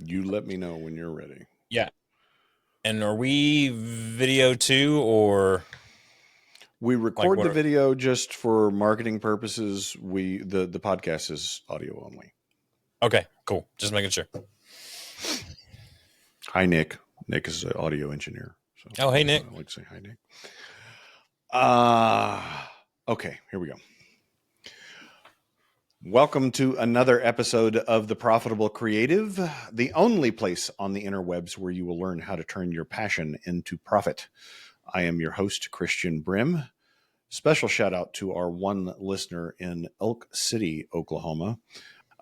You let me know when you're ready. Yeah. And are we video too, or We like record what? the video just for marketing purposes. The podcast is audio only. Okay, cool. Just making sure. Hi, Nick. Nick is an audio engineer, so Oh, hey, Nick. I like to say hi, Nick. Uh okay, here we go. Welcome to another episode of The Profitable Creative, the only place on the interwebs where you will learn how to turn your passion into profit. I am your host, Christian Brim. Special shout out to our one listener in Elk City, Oklahoma.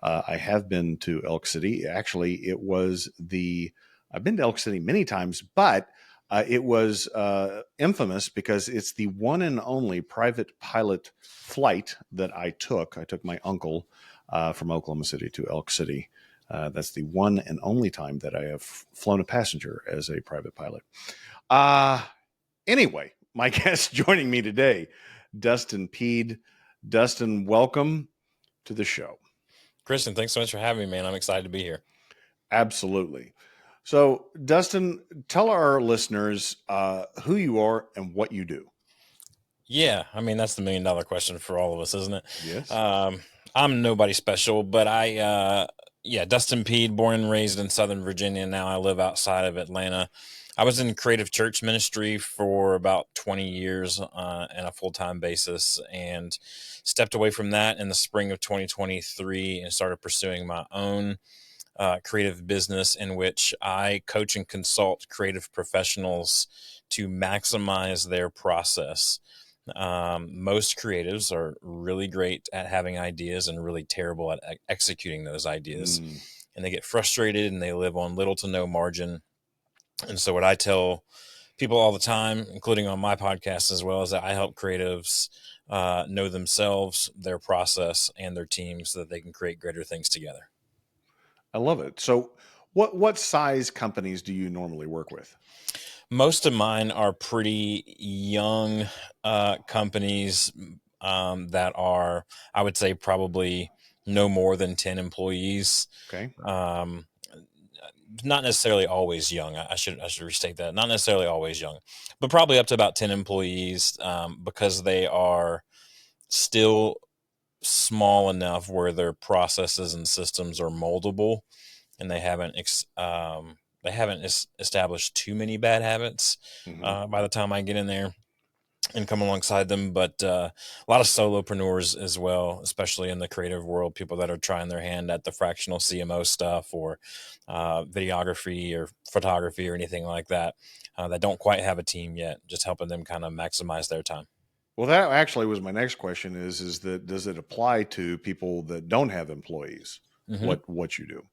I have been to Elk City. Actually, I've been to Elk City many times, but it was infamous because it's the one and only private pilot flight that I took. I took my uncle from Oklahoma City to Elk City. That's the one and only time that I have flown a passenger as a private pilot. Anyway, my guest joining me today, Dustin Pead. Dustin, welcome to the show. Christian, thanks so much for having me, man. I'm excited to be here. Absolutely. So, Dustin, tell our listeners who you are and what you do. Yeah, I mean that's the $1,000,000 question for all of us, isn't it? Yes. I'm nobody special, but yeah, Dustin Pead, born and raised in Southern Virginia. Now I live outside of Atlanta. I was in creative church ministry for about 20 years on a full-time basis, and stepped away from that in the spring of 2023 and started pursuing my own creative business in which I coach and consult creative professionals to maximize their process. Most creatives are really great at having ideas and really terrible at executing those ideas. Mm. And they get frustrated and they live on little to no margin. And so, what I tell people all the time, including on my podcast as well, is that I help creatives know themselves, their process, and their team so that they can create greater things together. I love it. So, what size companies do you normally work with? Most of mine are pretty young companies that are, I would say, probably no more than 10 employees. Okay. Um, not necessarily always young. I should restate that. Not necessarily always young, but probably up to about 10 employees because they are still small enough where their processes and systems are moldable, and they haven't established too many bad habits Mm-hmm. by the time I get in there and come alongside them. But a lot of solopreneurs as well, especially in the creative world, people that are trying their hand at the fractional CMO stuff or videography or photography or anything like that, that don't quite have a team yet, just helping them kind of maximize their time. Well, that actually was my next question. Is that does it apply to people that don't have employees? Mm-hmm. What you do?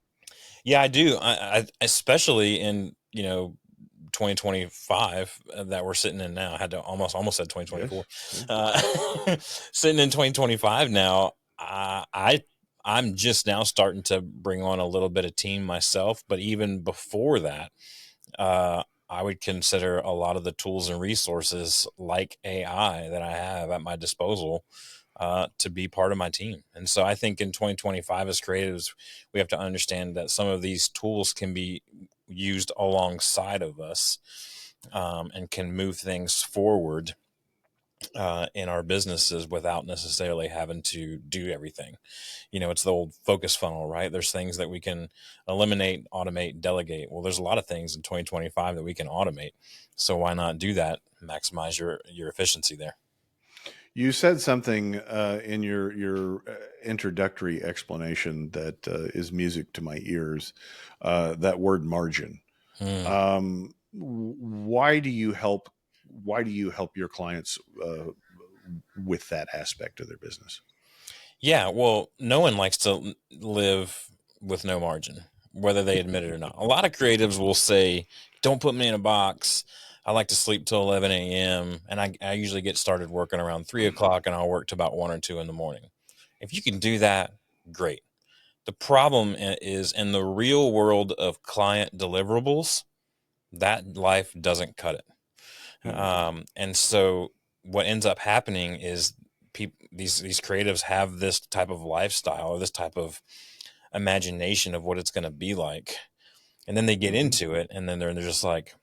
Yeah, I do. I especially in 2025 that we're sitting in now. I had to almost said 2024. Yes. Yeah. Sitting in 2025 now, I'm just now starting to bring on a little bit of team myself. But even before that, I would consider a lot of the tools and resources like AI that I have at my disposal to be part of my team. And so I think in 2025 as creatives, we have to understand that some of these tools can be used alongside of us and can move things forward in our businesses without necessarily having to do everything. It's the old focus funnel, right? There's things that we can eliminate, automate, delegate. Well, there's a lot of things in 2025 that we can automate. So why not do that? Maximize your efficiency there. You said something in your introductory explanation that is music to my ears. That word margin. Hmm. Why do you help? Why do you help your clients with that aspect of their business? Yeah, well, no one likes to live with no margin, whether they admit it or not. A lot of creatives will say, "Don't put me in a box. I like to sleep till 11 a.m. and I usually get started working around 3 o'clock, and I'll work to about 1 or 2 in the morning." If you can do that, great. The problem is in the real world of client deliverables, that life doesn't cut it. Hmm. And so what ends up happening is these creatives have this type of lifestyle or this type of imagination of what it's going to be like. And then they get into it, and then they're just like,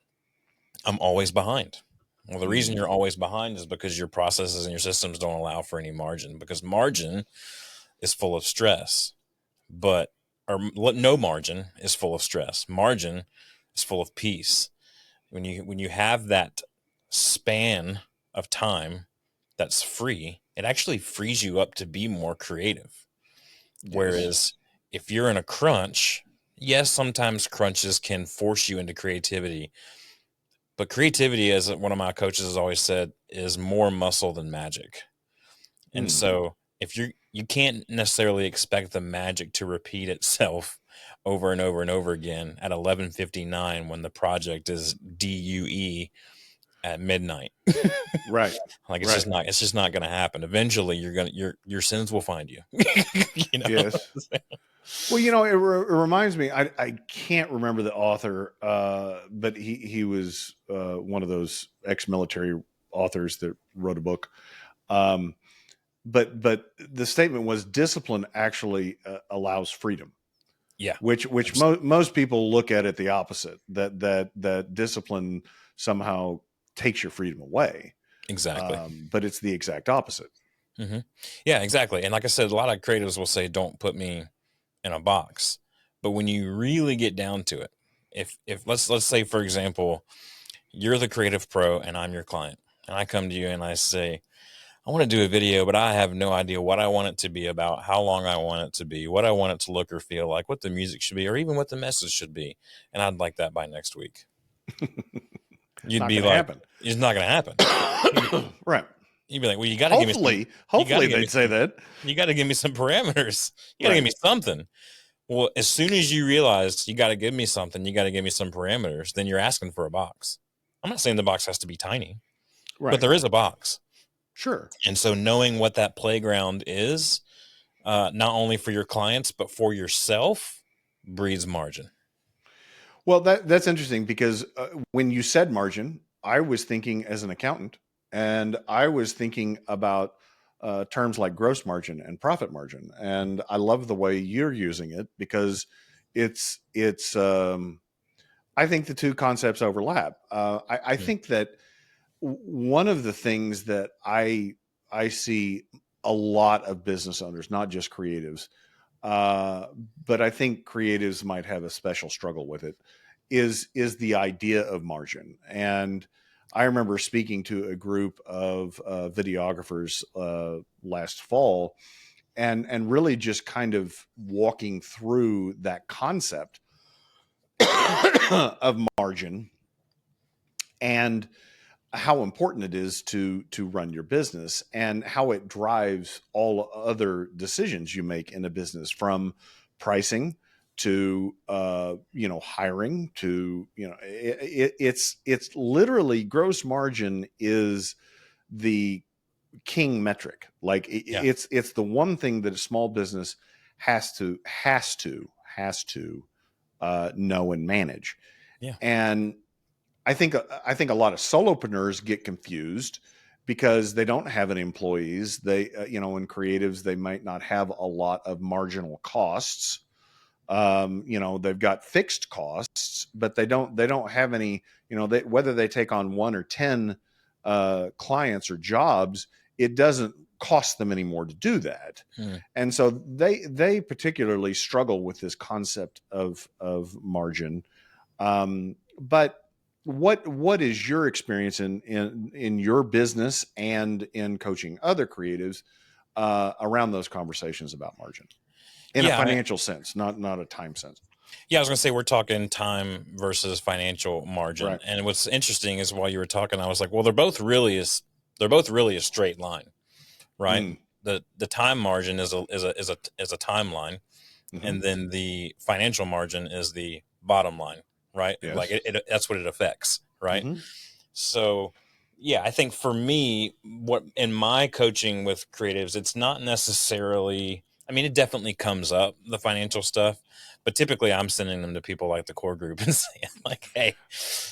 I'm always behind. Well, the reason you're always behind is because your processes and your systems don't allow for any margin, because margin is full of stress, or no margin is full of stress. Margin is full of peace. When you have that span of time that's free, it actually frees you up to be more creative. Yes. Whereas if you're in a crunch, yes, sometimes crunches can force you into creativity. But creativity, as one of my coaches has always said, is more muscle than magic. And so if you can't necessarily expect the magic to repeat itself over and over and over again at 11:59 when the project is DUE at midnight. Right. Like it's just not going to happen. Eventually your sins will find you. Yes. Well, it reminds me, I can't remember the author, but he was one of those ex-military authors that wrote a book. But the statement was, discipline actually allows freedom. Yeah. Which most people look at it the opposite, that discipline somehow takes your freedom away. Exactly. But it's the exact opposite. Mm-hmm. Yeah, exactly. And like I said, a lot of creatives will say, don't put me in a box. But when you really get down to it, if let's say, for example, you're the creative pro and I'm your client, and I come to you and I say, I want to do a video, but I have no idea what I want it to be about, how long I want it to be, what I want it to look or feel like, what the music should be, or even what the message should be. And I'd like that by next week. You'd be like, happen. It's not going to happen. Right. You'd be like, well, you got to give me hopefully they'd say that. You got to give me some parameters. You got to give me something. Well, as soon as you realize you got to give me something, you got to give me some parameters, then you're asking for a box. I'm not saying the box has to be tiny, but there is a box. Sure. And so knowing what that playground is, not only for your clients, but for yourself, breeds margin. Well, that's interesting, because when you said margin, I was thinking as an accountant, and I was thinking about terms like gross margin and profit margin. And I love the way you're using it, because it's I think the two concepts overlap. I think that one of the things that I see a lot of business owners, not just creatives, but I think creatives might have a special struggle with it, is the idea of margin. And I remember speaking to a group of videographers last fall, and really just kind of walking through that concept of margin, and how important it is to run your business, and how it drives all other decisions you make in a business, from pricing to hiring to it's literally, gross margin is the king metric. Like it's the one thing that a small business has to know and manage. Yeah. And I think a lot of solopreneurs get confused because they don't have any employees. They, in creatives, they might not have a lot of marginal costs. They've got fixed costs, but they don't have any, whether they take on 1 or 10 clients or jobs, it doesn't cost them anymore to do that. And so they particularly struggle with this concept of margin. But what is your experience in your business and in coaching other creatives around those conversations about margin in a financial sense, not a time sense? Yeah, I was going to say, we're talking time versus financial margin. Right. And what's interesting is, while you were talking, I was like, well, they're both really a straight line, right? The time margin is a timeline, and then the financial margin is the bottom line, right? Yes. Like that's what it affects, right? So yeah, I think for me, what in my coaching with creatives, it's not necessarily, I mean, it definitely comes up, the financial stuff, but typically I'm sending them to people like the core group and saying, like, hey,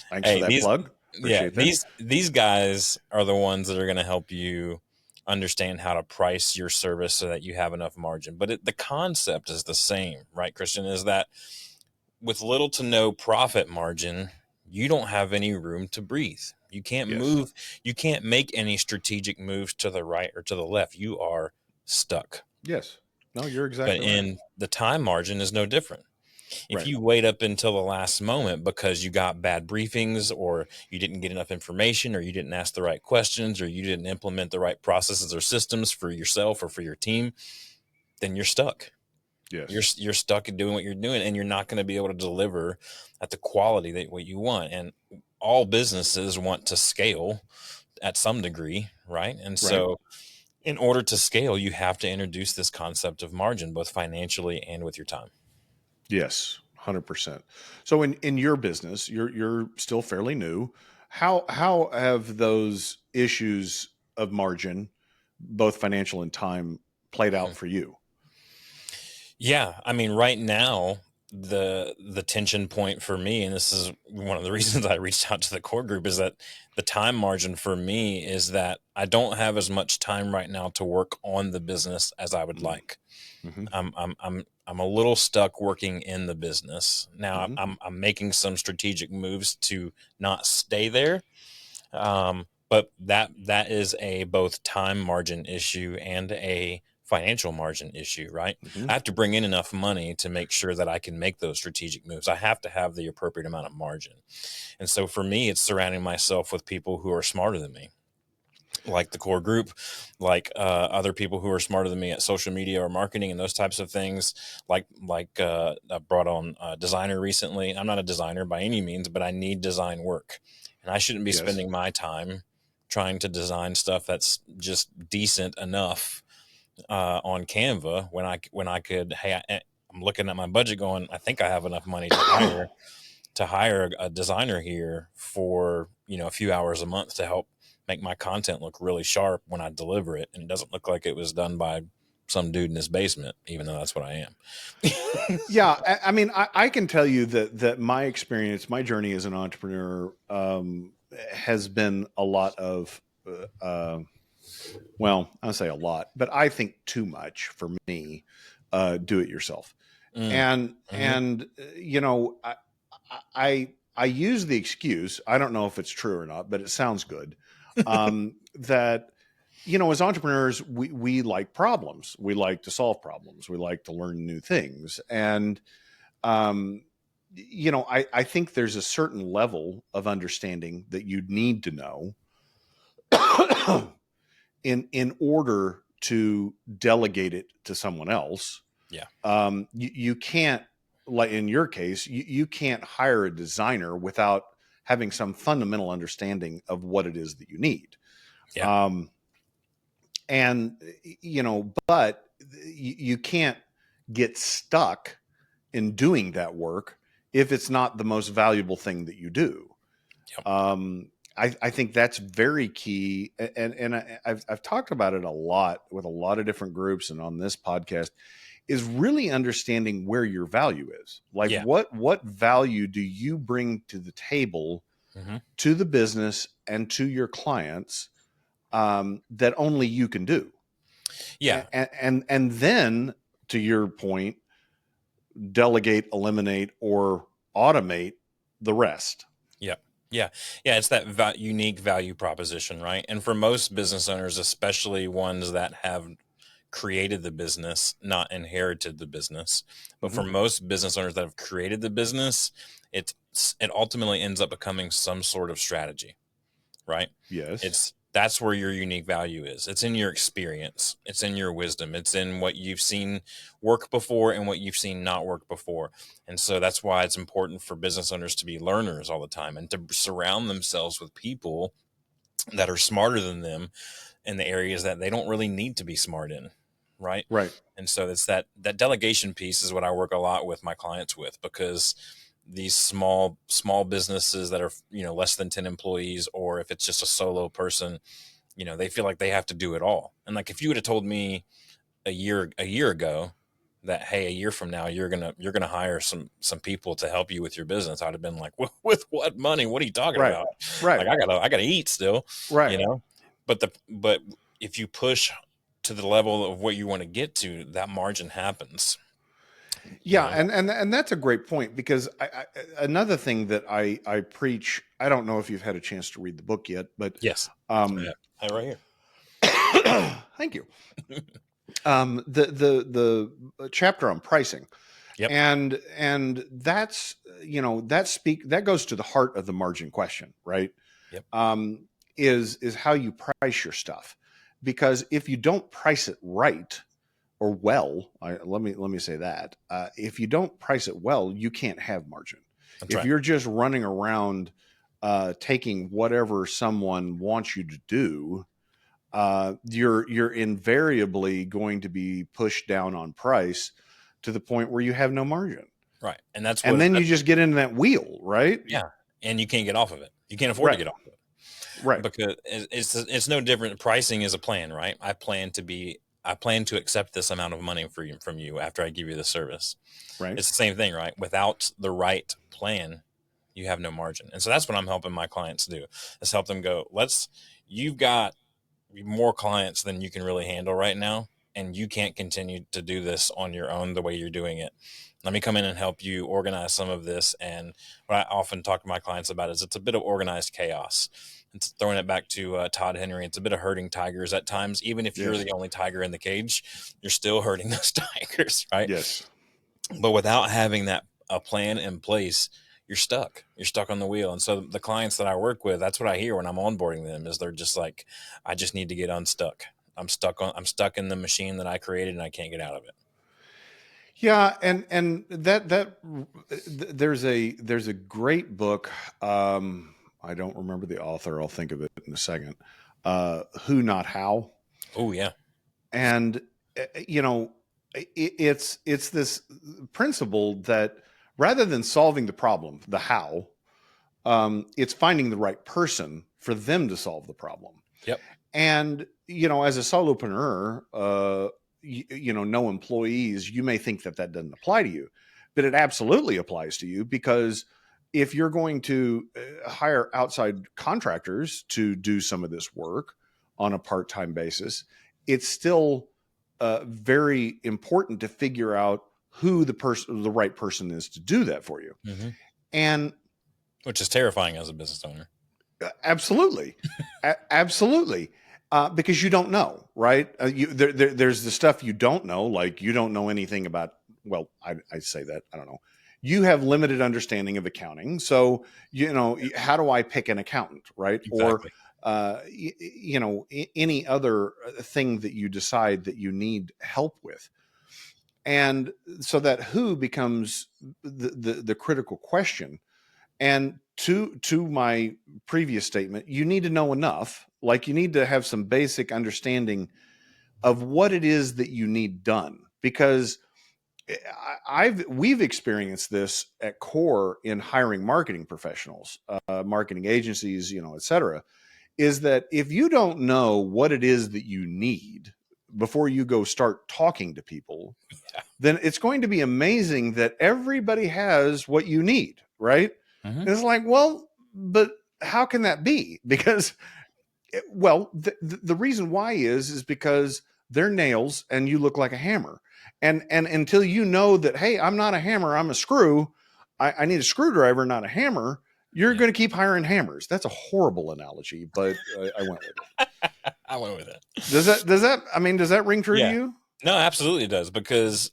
thanks for that plug. Appreciate that. These guys are the ones that are going to help you understand how to price your service so that you have enough margin. But the concept is the same, right, Christian? Is that with little to no profit margin, you don't have any room to breathe. You can't Yes. move. You can't make any strategic moves to the right or to the left. You are stuck. Yes. No, you're But exactly right. in the time margin is no different. If Right. you wait up until the last moment because you got bad briefings, or you didn't get enough information, or you didn't ask the right questions, or you didn't implement the right processes or systems for yourself or for your team, then you're stuck. Yes. You're stuck in doing what you're doing, and you're not going to be able to deliver at the quality that what you want. And all businesses want to scale at some degree, right? And Right. so in order to scale, you have to introduce this concept of margin, both financially and with your time. Yes. 100%. So in your business, you're still fairly new. How have those issues of margin, both financial and time, played out for you? Yeah, I mean, right now the tension point for me, and this is one of the reasons I reached out to the core group, is that the time margin for me is that I don't have as much time right now to work on the business as I would like. Mm-hmm. I'm a little stuck working in the business now. Mm-hmm. I'm making some strategic moves to not stay there, but that is a both time margin issue and a financial margin issue, right? Mm-hmm. I have to bring in enough money to make sure that I can make those strategic moves. I have to have the appropriate amount of margin. And so for me, it's surrounding myself with people who are smarter than me, like the core group, like other people who are smarter than me at social media or marketing and those types of things. I brought on a designer recently. I'm not a designer by any means, but I need design work, and I shouldn't be Yes. spending my time trying to design stuff that's just decent enough on Canva when I could. Hey, I'm looking at my budget, going, I think I have enough money to hire a designer here for a few hours a month to help make my content look really sharp when I deliver it, and it doesn't look like it was done by some dude in his basement, even though that's what I am. Yeah, I mean, I can tell you that my experience, my journey as an entrepreneur, has been a lot of, well, I'll say a lot, but I think too much for me. Do it yourself, Mm. and Hmm. I use the excuse. I don't know if it's true or not, but it sounds good. That as entrepreneurs, we like problems. We like to solve problems. We like to learn new things. And, um, I think there's a certain level of understanding that you need to know in order to delegate it to someone else. Yeah. You can't, like in your case, you can't hire a designer without having some fundamental understanding of what it is that you need. Yeah. Um, and but you can't get stuck in doing that work if it's not the most valuable thing that you do. Yep. I think that's very key, and I've talked about it a lot with a lot of different groups and on this podcast, is really understanding where your value is. Like Yeah. what value do you bring to the table, Hmm. to the business and to your clients, that only you can do. Yeah. And then, to your point, delegate, eliminate, or automate the rest. Yeah. Yeah. Yeah. It's that unique value proposition, right? And for most business owners, especially ones that have created the business, not inherited the business, but Mm-hmm. for most business owners that have created the business, it ultimately ends up becoming some sort of strategy, right? Yes. That's where your unique value is. It's in your experience. It's in your wisdom. It's in what you've seen work before and what you've seen not work before. And so that's why it's important for business owners to be learners all the time and to surround themselves with people that are smarter than them in the areas that they don't really need to be smart in, right? Right. And so it's that delegation piece is what I work a lot with my clients with, because these small businesses that are less than 10 employees, or if it's just a solo person, they feel like they have to do it all. And like, if you would have told me a year ago that, hey, a year from now you're gonna hire some people to help you with your business, I'd have been like, with what money? What are you talking Right. about? Right. Like, I gotta eat still, you Right. know. But if you push to the level of what you want to get to, that margin happens. Yeah, and that's a great point, because another thing that I preach. I don't know if you've had a chance to read the book yet, but Yes, I have right thank you. The chapter on pricing, Yep. and that's that goes to the heart of the margin question, right? Yep. Is how you price your stuff, because if you don't price it right or well, let me say that if you don't price it well, you can't have margin. That's If right. you're just running around taking whatever someone wants you to do, you're invariably going to be pushed down on price to the point where you have no margin, Right. And that's and what, then you just get into that wheel, right? yeah. And you can't get off of it. You can't afford to Right, get off of it, right, because it's no different. Pricing is a plan, right? I plan to accept this amount of money from you after I give you the service. right. It's the same thing, right? Without the right plan, you have no margin. And so that's what I'm helping my clients do, is help them go, you've got more clients than you can really handle right now, and you can't continue to do this on your own the way you're doing it. Let me come in and help you organize some of this. And what I often talk to my clients about is it's a bit of organized chaos. It's throwing it back to Todd Henry. It's a bit of herding tigers at times. Even if you're Yes, the only tiger in the cage, you're still herding those tigers, right? yes. But without having a plan in place, you're stuck. You're stuck on the wheel. And so the clients that I work with, that's what I hear when I'm onboarding them, is they're just like, I just need to get unstuck. I'm stuck in the machine that I created, and I can't get out of it. Yeah, and there's a great book. I don't remember the author. I'll think of it in a second. Who Not How. Oh yeah. And you know, it's this principle that rather than solving the problem, the how, it's finding the right person for them to solve the problem. Yep. And as a solopreneur, no employees, you may think that doesn't apply to you, but it absolutely applies to you, because if you're going to hire outside contractors to do some of this work on a part-time basis, it's still very important to figure out who the right person is to do that for you. Mm-hmm. And Which is terrifying as a business owner. absolutely, absolutely. Because you don't know, right? There's the stuff you don't know, like you don't know anything about. Well, I say that, I don't know. You have limited understanding of accounting, so how do I pick an accountant, right? Or Exactly. any other thing that you decide that you need help with, and so that who becomes the critical question. And to my previous statement, you need to know enough. Like, you need to have some basic understanding of what it is that you need done, because we've experienced this at Core in hiring marketing professionals, marketing agencies, et cetera. Is that if you don't know what it is that you need before you go start talking to people, Yeah. then it's going to be amazing that everybody has what you need, right? Mm-hmm. And it's like, well, but how can that be? Because, the reason why is because they're nails and you look like a hammer. And until you know that, hey, I'm not a hammer, I'm a screw. I need a screwdriver, not a hammer. You're Yeah. going to keep hiring hammers. That's a horrible analogy, but I went with it. I went with it. Does that ring true to Yeah. you? No, absolutely it does, because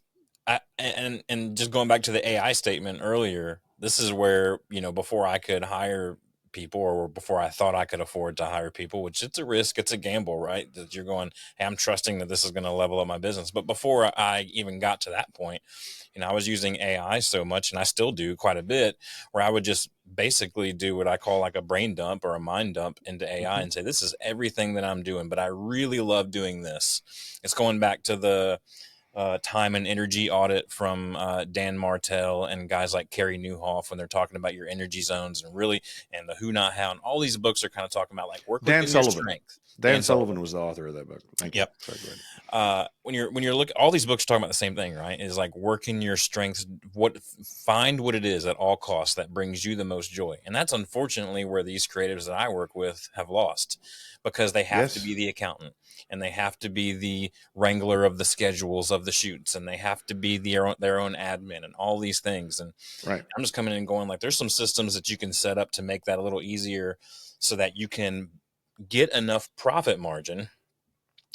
and just going back to the AI statement earlier, this is where, before I could hire people, or before I thought I could afford to hire people, which it's a risk, it's a gamble, right? That you're going, hey, I'm trusting that this is going to level up my business. But before I even got to that point, I was using AI so much, and I still do quite a bit, where I would just basically do what I call like a brain dump or a mind dump into AI and say, this is everything that I'm doing, but I really love doing this. It's going back to the time and energy audit from Dan Martell and guys like Carey Nieuwhof, when they're talking about your energy zones, and the Who Not How, and all these books are kind of talking about like work Dan within your Sullivan. strength. Dan Sullivan was the author of that book. Thank you. Yep. Sorry, go ahead. When you're looking, all these books are talking about the same thing, right? Is like working your strengths. Find what it is at all costs that brings you the most joy, and that's unfortunately where these creatives that I work with have lost, because they have to Yes. be the accountant, and they have to be the wrangler of the schedules of the shoots, and they have to be their own admin and all these things. And Right. I'm just coming in and going like, there's some systems that you can set up to make that a little easier so that you can get enough profit margin,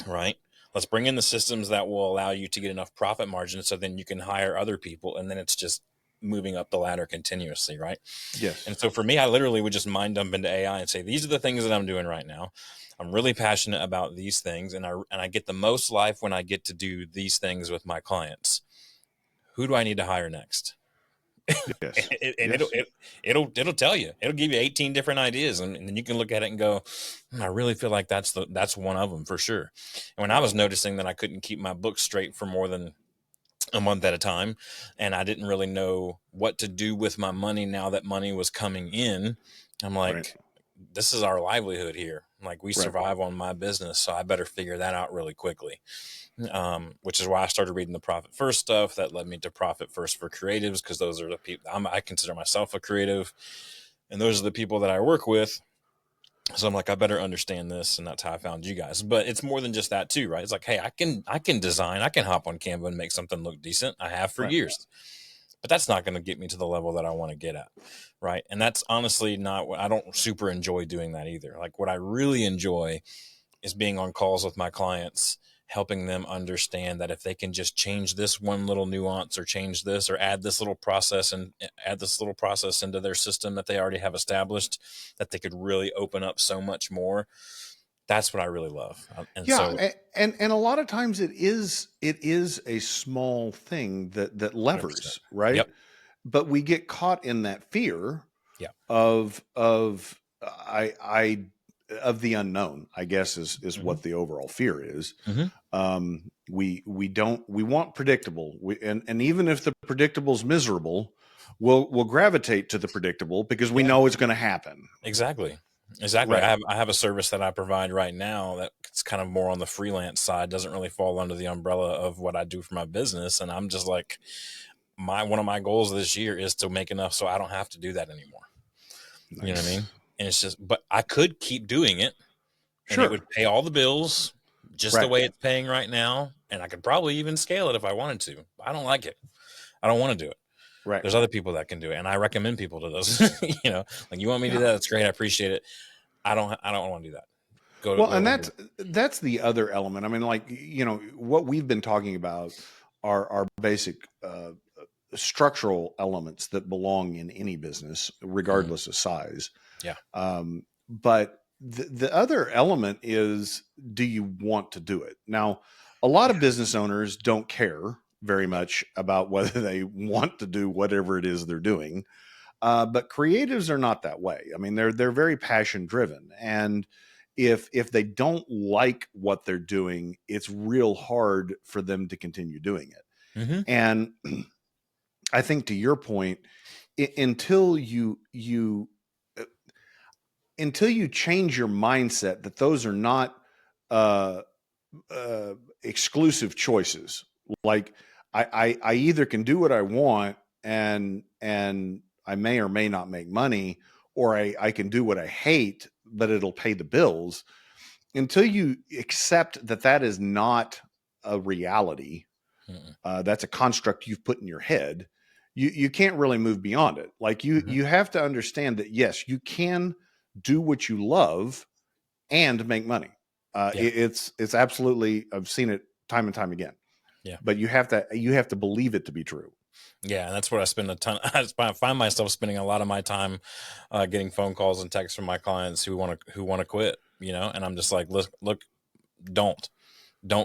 right? Let's bring in the systems that will allow you to get enough profit margin so then you can hire other people, and then it's just moving up the ladder continuously, right? Yes. And so for me, I literally would just mind dump into AI and say, these are the things that I'm doing right now. I'm really passionate about these things, and I get the most life when I get to do these things with my clients. Who do I need to hire next? Yes. And Yes. it'll tell you. It'll give you 18 different ideas, and then you can look at it and go, I really feel like that's one of them for sure. And when I was noticing that I couldn't keep my books straight for more than a month at a time, and I didn't really know what to do with my money now that money was coming in, I'm like, Right. this is our livelihood here. Like, we Right. survive on my business, so I better figure that out really quickly. Which is why I started reading the Profit First stuff. That led me to Profit First for Creatives, because those are the people I consider myself a creative, and those are the people that I work with. So I'm like, I better understand this, and that's how I found you guys. But it's more than just that too, right? It's like, hey, I can design, I can hop on Canva and make something look decent. I have for Right. years, but that's not going to get me to the level that I want to get at, right? And that's honestly not what I don't super enjoy doing that either. Like, what I really enjoy is being on calls with my clients, helping them understand that if they can just change this one little nuance, or change this, or add this little process into their system that they already have established, that they could really open up so much more. That's what I really love. And Yeah, so and a lot of times it is a small thing that 100%. levers, right? Yep. But we get caught in that fear Yeah. of I of the unknown, I guess is Mm-hmm. what the overall fear is. Mm-hmm. We want predictable. And even if the predictable is miserable, we'll gravitate to the predictable because we know it's going to happen. Exactly. Right. I have a service that I provide right now that's kind of more on the freelance side, doesn't really fall under the umbrella of what I do for my business. And I'm just like, one of my goals this year is to make enough so I don't have to do that anymore. Nice. You know what I mean? And it's just, but I could keep doing it, and it Sure. would pay all the bills just the Right. way it's paying right now. And I could probably even scale it if I wanted to. I don't like it. I don't want to do it. Right. There's other people that can do it, and I recommend people to those. Like, you want me to do Yeah. that? That's great. I appreciate it. I don't want to do that. Well, and Go that's the other element. I mean, like, what we've been talking about are basic structural elements that belong in any business, regardless of size. Yeah. But the other element is, do you want to do it? Now, a lot of business owners don't care very much about whether they want to do whatever it is they're doing. But creatives are not that way. I mean, they're very passion driven, and if they don't like what they're doing, it's real hard for them to continue doing it. Mm-hmm. And I think, to your point, until you change your mindset that those are not exclusive choices. Like, I either can do what I want and I may or may not make money, or I can do what I hate, but it'll pay the bills. Until you accept that is not a reality, that's a construct you've put in your head, you can't really move beyond it. Like, you have to understand that, yes, you can do what you love and make money. It's absolutely, I've seen it time and time again. Yeah. But you have to believe it to be true. Yeah, and that's what I spend a ton. I find myself spending a lot of my time getting phone calls and texts from my clients who want to quit. And I'm just like, look, don't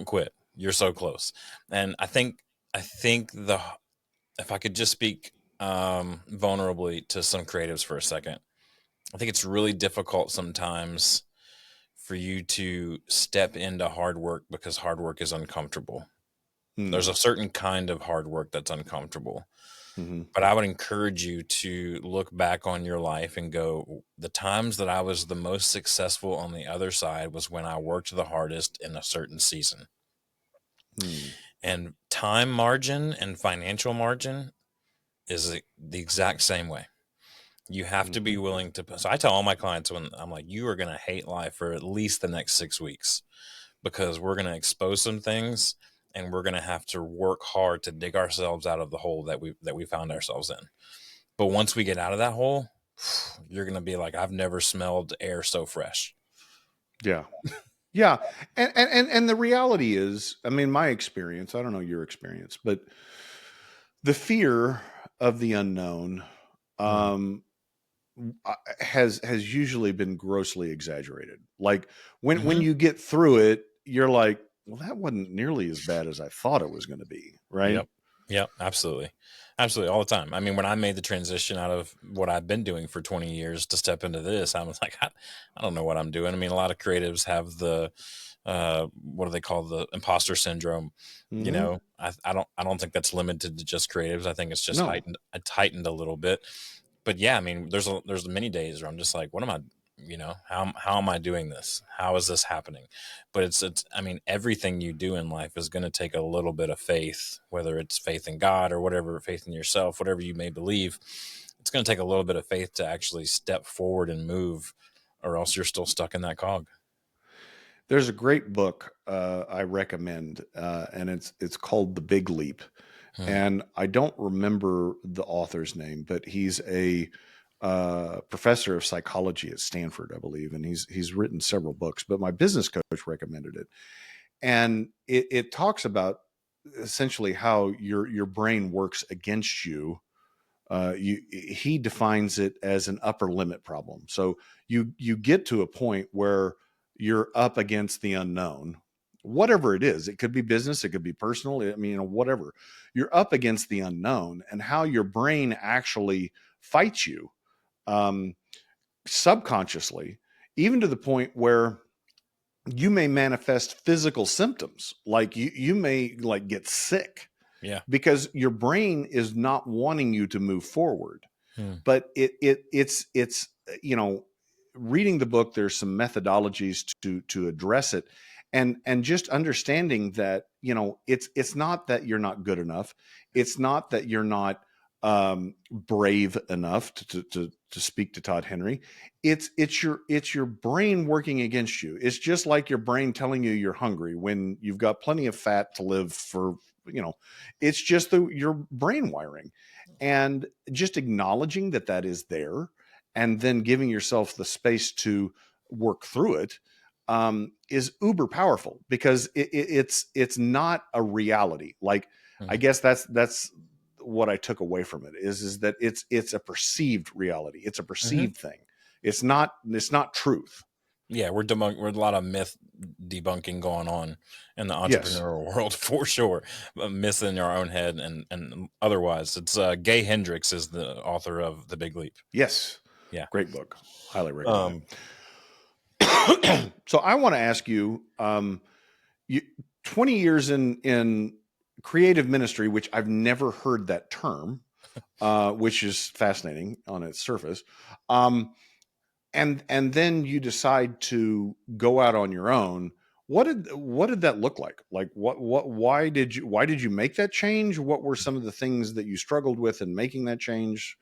quit. You're so close. And I think if I could just speak vulnerably to some creatives for a second, I think it's really difficult sometimes for you to step into hard work because hard work is uncomfortable. There's a certain kind of hard work that's uncomfortable. Mm-hmm. But I would encourage you to look back on your life and go, the times that I was the most successful on the other side was when I worked the hardest in a certain season. And time margin and financial margin is the exact same way. You have to be willing to. So I tell all my clients, when I'm like, you are going to hate life for at least the next 6 weeks, because we're going to expose some things, and we're going to have to work hard to dig ourselves out of the hole that we found ourselves in. But once we get out of that hole, you're going to be like, I've never smelled air so fresh. Yeah. Yeah. And the reality is, I mean, my experience, I don't know your experience, but the fear of the unknown has usually been grossly exaggerated. Like when you get through it, you're like, well, that wasn't nearly as bad as I thought it was going to be, right? Yep. Yep. Absolutely. Absolutely. All the time. I mean, when I made the transition out of what I've been doing for 20 years to step into this, I was like, I don't know what I'm doing. I mean, a lot of creatives have the, what do they call, the imposter syndrome? You Mm-hmm. know, I don't think that's limited to just creatives. I think it's just No. heightened a little bit. But yeah, I mean, there's many days where I'm just like, what am I, how am I doing this? How is this happening? But it's, I mean, everything you do in life is going to take a little bit of faith, whether it's faith in God or whatever, faith in yourself, whatever you may believe. It's going to take a little bit of faith to actually step forward and move, or else you're still stuck in that cog. There's a great book I recommend, and it's called The Big Leap. Hmm. And I don't remember the author's name, but he's a professor of psychology at Stanford, I believe, and he's written several books. But my business coach recommended it, and it talks about essentially how your brain works against you. He defines it as an upper limit problem. So you get to a point where you're up against the unknown, whatever it is. It could be business, it could be personal. I mean, whatever. You're up against the unknown, and how your brain actually fights you um, subconsciously, even to the point where you may manifest physical symptoms, like you may like get sick Yeah. because your brain is not wanting you to move forward. Hmm. But it's you know, reading the book, there's some methodologies to address it, and just understanding that, you know, it's not that you're not good enough, it's not that you're not brave enough to speak to Todd Henry. It's your brain working against you. It's just like your brain telling you you're hungry when you've got plenty of fat to live for, you know. It's just your brain wiring, and just acknowledging that that is there, and then giving yourself the space to work through it is uber powerful, because it's not a reality. Like, I Hmm. guess that's what I took away from it, is that it's a perceived reality. It's a Hmm. perceived thing. It's not truth. Yeah, we're a lot of myth debunking going on in the Yes. entrepreneurial world for sure. Myths in our own head and otherwise. It's Gay Hendricks is the author of The Big Leap. Yes. Yeah. Great book. Highly recommend Um, it. So I want to ask you, you 20 years in creative ministry, which I've never heard that term, which is fascinating on its surface. And then you decide to go out on your own. What did that look like? Like, why did you make that change? What were some of the things that you struggled with in making that change?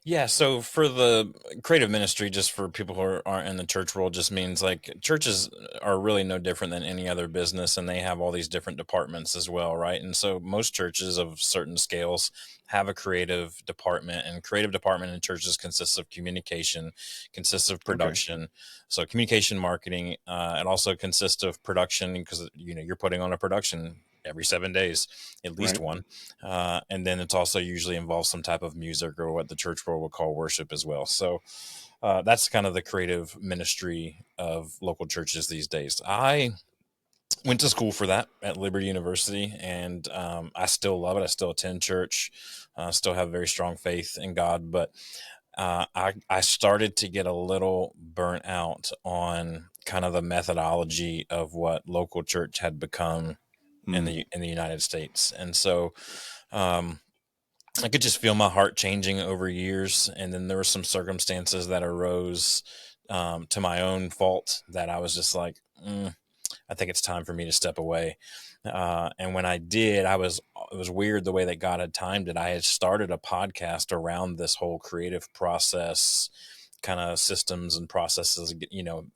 Yeah, so for the creative ministry, just for people who aren't in the church world, just means like churches are really no different than any other business, and they have all these different departments as well, right? And so most churches of certain scales have a creative department, and creative department in churches consists of communication, consists of Okay. production, so communication, marketing. It also consists of production because you're putting on a production every 7 days, at least Right. one. And then it's also usually involves some type of music or what the church world would call worship as well. So that's kind of the creative ministry of local churches these days. I went to school for that at Liberty University, and I still love it. I still attend church, still have very strong faith in God, but I started to get a little burnt out on kind of the methodology of what local church had become Hmm. in the United States, and so um, I could just feel my heart changing over years. And then there were some circumstances that arose to my own fault that I was just like, I think it's time for me to step away. And when I did, it was weird the way that God had timed it. I had started a podcast around this whole creative process kind of systems and processes,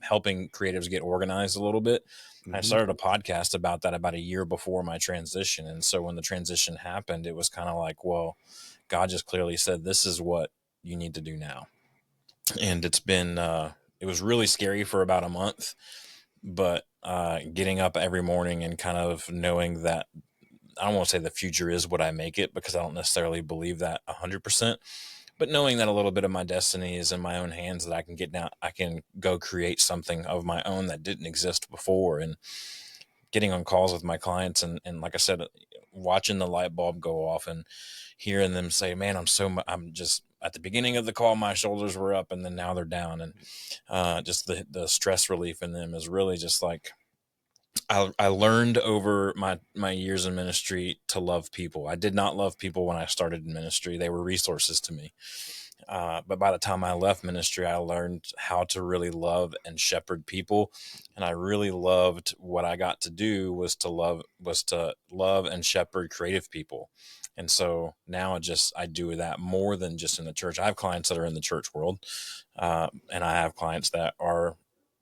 helping creatives get organized a little bit. Mm-hmm. I started a podcast about that about a year before my transition. And so when the transition happened, it was kind of like, well, God just clearly said, this is what you need to do now. And it's been, it was really scary for about a month, but getting up every morning and kind of knowing that, I don't want to say the future is what I make it, because I don't necessarily believe that 100%, but knowing that a little bit of my destiny is in my own hands, that I can get down, I can go create something of my own that didn't exist before. And getting on calls with my clients and like I said, watching the light bulb go off and hearing them say, man, I'm just at the beginning of the call, my shoulders were up and then now they're down. And just the stress relief in them is really just like, I learned over my years in ministry to love people. I did not love people when I started in ministry. They were resources to me. But by the time I left ministry, I learned how to really love and shepherd people. And I really loved what I got to do was to love and shepherd creative people. And so now I do that more than just in the church. I have clients that are in the church world. And I have clients that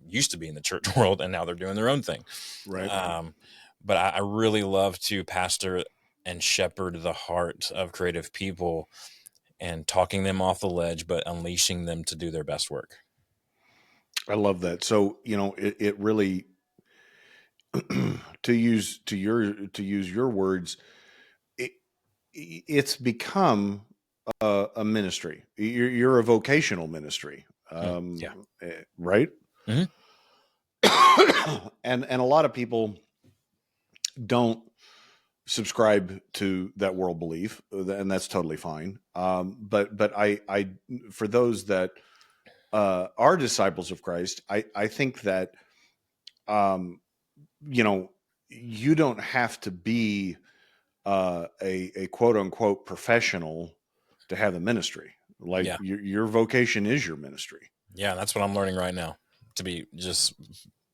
used to be in the church world and now they're doing their own thing. Right. But I really love to pastor and shepherd the heart of creative people and talking them off the ledge, but unleashing them to do their best work. I love that. So, it really, to use your words, it's become a ministry. You're a vocational ministry. Yeah. Right. Mm-hmm. and a lot of people don't subscribe to that world belief, and that's totally fine. But I for those that are disciples of Christ, I think that you don't have to be a quote unquote professional to have a ministry. Like your vocation is your ministry. Yeah, that's what I'm learning right now, to be just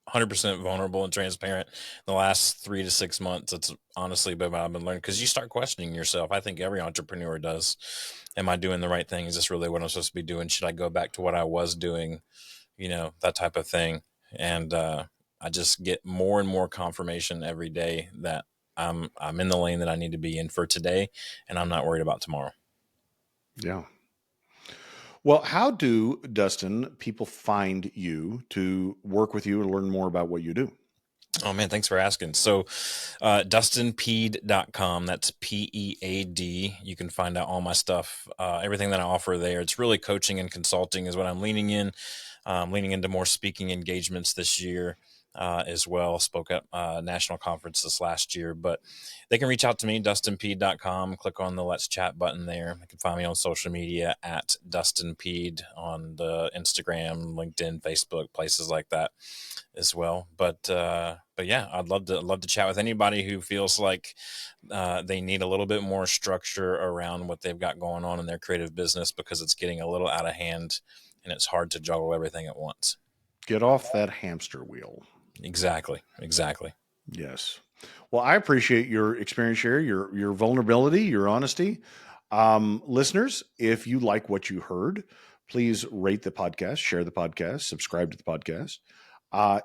100% vulnerable and transparent. The last 3 to 6 months, it's honestly been what I've been learning, because you start questioning yourself. I think every entrepreneur does. Am I doing the right thing? Is this really what I'm supposed to be doing? Should I go back to what I was doing? That type of thing. And I just get more and more confirmation every day that I'm in the lane that I need to be in for today, and I'm not worried about tomorrow. Yeah. Well, how do, Dustin, people find you to work with you and learn more about what you do? Oh man, thanks for asking. So, DustinPead.com, that's PEAD. You can find out all my stuff, everything that I offer there. It's really coaching and consulting is what I'm leaning in. Leaning into more speaking engagements this year as well. Spoke at national conferences last year, but they can reach out to me, DustinPead.com. Click on the Let's Chat button there. They can find me on social media at Dustin Pead on the Instagram, LinkedIn, Facebook, places like that as well. But yeah, I'd love to chat with anybody who feels like they need a little bit more structure around what they've got going on in their creative business, because it's getting a little out of hand and it's hard to juggle everything at once. Get off that hamster wheel. Exactly. Yes. Well, I appreciate your experience here, your vulnerability, your honesty. Listeners, if you like what you heard, please rate the podcast, share the podcast, subscribe to the podcast.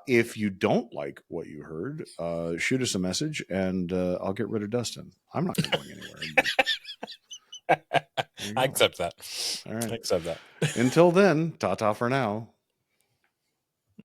If you don't like what you heard, shoot us a message and I'll get rid of Dustin. I'm not going anywhere. I accept that. All right. I accept that. Until then, ta-ta for now.